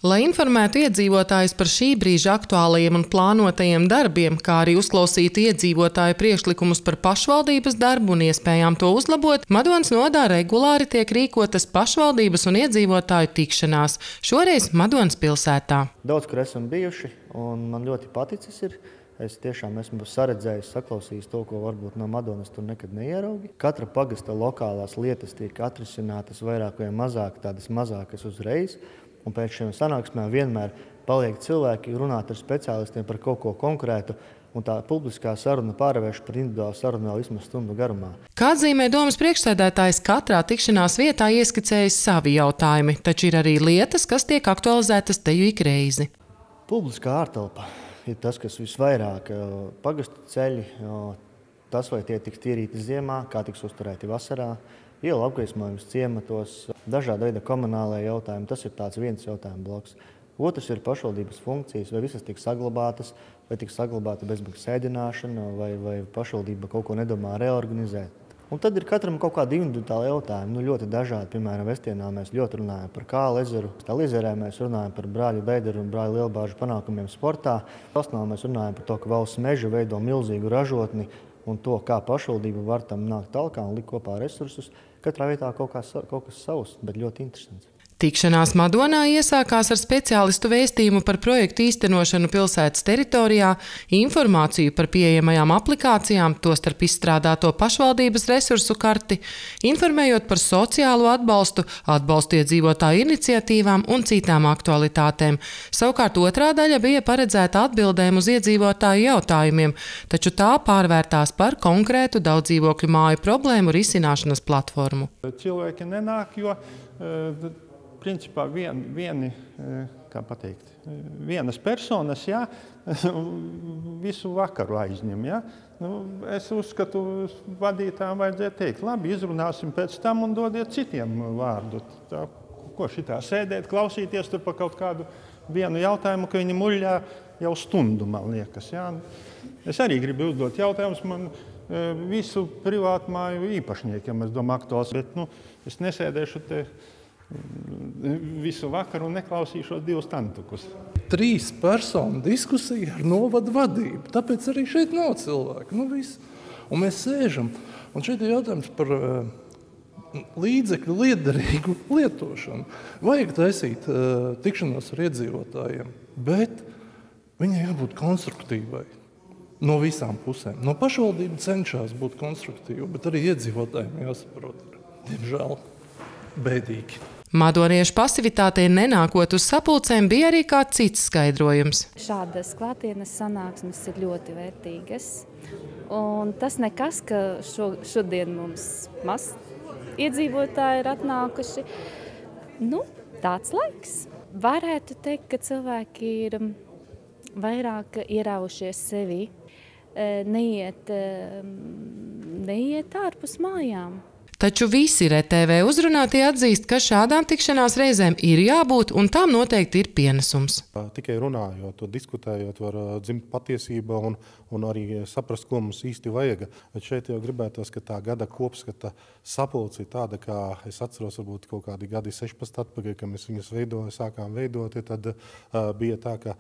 Lai informētu iedzīvotājus par šī brīža aktuālajiem un plānotajiem darbiem, kā arī uzklausītu iedzīvotāju priekšlikumus par pašvaldības darbu un iespējām to uzlabot, Madonas nodā regulāri tiek rīkotas pašvaldības un iedzīvotāju tikšanās, šoreiz Madonas pilsētā. Daudz, kur esam bijuši, un man ļoti paticis ir. Es tiešām esmu saredzējis, saklausījis to, ko varbūt no Madonas tur nekad neieraugi. Katra pagasta lokālās lietas tiek atrisinātas vairāk vai mazāk, tādas mazākas uzreiz. Un pēc šiem sanāksmēm vienmēr paliek cilvēki runāt ar speciālistiem par kaut ko konkrētu, un tā publiskā saruna pārvērš par individuālu sarunu vēl vismaz stundu garumā. Kā atzīmē domas priekšsēdētājs, katrā tikšanās vietā ieskicējas savi jautājumi, taču ir arī lietas, kas tiek aktualizētas teju ik reizi. Publiskā ārtelpa ir tas, kas visvairāk pagastu ceļi, tas, vai tie tiks tīrīti ziemā, kā tiks uzturēti vasarā, ielu apgaismojums ciematos, dažāda veida komunālajie jautājumi. Tas ir tāds viens jautājuma bloks. Otrs ir pašvaldības funkcijas, vai visas tiks saglabātas, vai tiks saglabāta bezmaksas ēdināšana, vai pašvaldība kaut ko nedomā reorganizēt. Un tad ir katram kaut kāda individuāla jautājuma, ļoti dažādi. Piemēram, Vestienā mēs ļoti runājam par Kāla ezeru. Tālīzerē mēs runājam par brāļu Beideru un brāļu Lielbāžu panākumiem sportā. Osnā mēs runājam par to, ka valsts meži veido milzīgu ražotni un to, kā pašvaldība var tam nākt talkā un likt kopā resursus. Katrā vietā kaut kas savs, bet ļoti interesants. Tikšanās Madonā iesākās ar speciālistu vēstījumu par projektu īstenošanu pilsētas teritorijā, informāciju par pieejamajām aplikācijām, tostarp izstrādāto pašvaldības resursu karti, informējot par sociālo atbalstu, atbalstu iedzīvotāju iniciatīvām un citām aktualitātēm. Savukārt otrā daļa bija paredzēta atbildēm uz iedzīvotāju jautājumiem, taču tā pārvērtās par konkrētu daudzdzīvokļu māju problēmu risināšanas platformu. Cilvēki nenāk, jo principā vienas personas visu vakaru aizņem. Es uzskatu, vadītājiem vajadzēja teikt, labi, izrunāsim pēc tam un dodiet citiem vārdu. Ko šitā sēdēt, klausīties tur par kaut kādu vienu jautājumu, ka viņi muļļā jau stundu, man liekas. Es arī gribu uzdot jautājumus man visu privātu māju īpašniekiem, es domāju, aktuāls, bet es nesēdēšu te visu vakaru un neklausīšos divus tantukus. 3 personu diskusija ar novadu vadību. Tāpēc arī šeit nav cilvēki. Un mēs sēžam. Un šeit ir jautājums par līdzekļu liederīgu lietošanu. Vajag taisīt tikšanos ar iedzīvotājiem, bet viņai jābūt konstruktīvai. No visām pusēm. No pašvaldība cenšas būt konstruktīva, bet arī iedzīvotājiem jāsaprot. Diemžēl bēdīgi. Madoniešu pasivitātei nenākot uz sapulcēm bija arī kāds cits skaidrojums. Šādas klātienes sanāksmes ir ļoti vērtīgas. Un tas nekas, ka šodien mums maz iedzīvotāji ir atnākuši. Tāds laiks. Varētu teikt, ka cilvēki ir vairāk ieraušies sevi, neiet ārpus mājām. Taču visi RTV uzrunātie atzīst, ka šādām tikšanās reizēm ir jābūt un tām noteikti ir pienesums. Tikai runājot, diskutējot, var dzimt patiesība un arī saprast, ko mums īsti vajag. Bet šeit jau gribētos, ka tā gada kopskata sapulce ir tāda, kā es atceros, varbūt kaut kādi gadi 16 atpakaļ, kad mēs viņus sākām veidot, tad bija tā, ka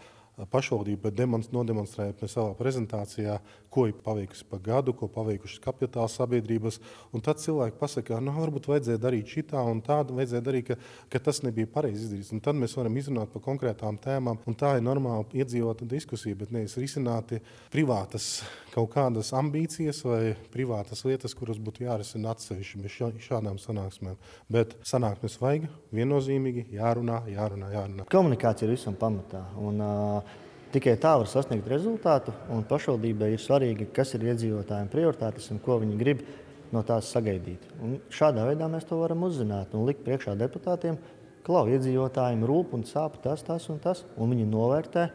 pašvaldība nodemonstrēja savā prezentācijā, ko ir paveikusi pa gadu, ko paveikušas kapitāla sabiedrības. Un tad cilvēki pasaka, varbūt vajadzēja darīt šitā un tādu, vajadzēja darīt, ka tas nebija pareizi izdarīts. Un tad mēs varam izrunāt par konkrētām tēmām. Un tā ir normāla iedzīvota diskusija, bet nevis risināti privātas kaut kādas ambīcijas vai privātas lietas, kuras būtu jārisina atsevišķi bez šādām sanāksmēm. Bet sanāksmes vajag viennozīmīgi jārunā. Komunikācija ir visam pamatā. Tikai tā var sasniegt rezultātu, un pašvaldībai ir svarīgi, kas ir iedzīvotājiem prioritātes un ko viņi grib no tās sagaidīt. Un šādā veidā mēs to varam uzzināt un likt priekšā deputātiem, iedzīvotājiem rūp un sāp tas un tas, un viņi novērtē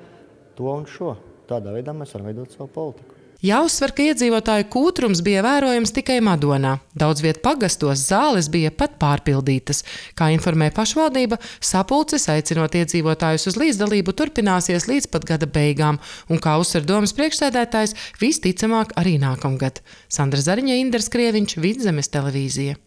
to un šo. Tādā veidā mēs varam veidot savu politiku. Jāuzsver, ka iedzīvotāju kūtrums bija vērojams tikai Madonā. Daudz viet pagastos zāles bija pat pārpildītas. Kā informē pašvaldība, sapulces aicinot iedzīvotājus uz līdzdalību turpināsies līdz pat gada beigām. Un kā uzsver domas priekšsēdētājs, visticamāk arī nākamgad. Sandra Zariņa, Indra Skrieviņš, Vidzemes televīzija.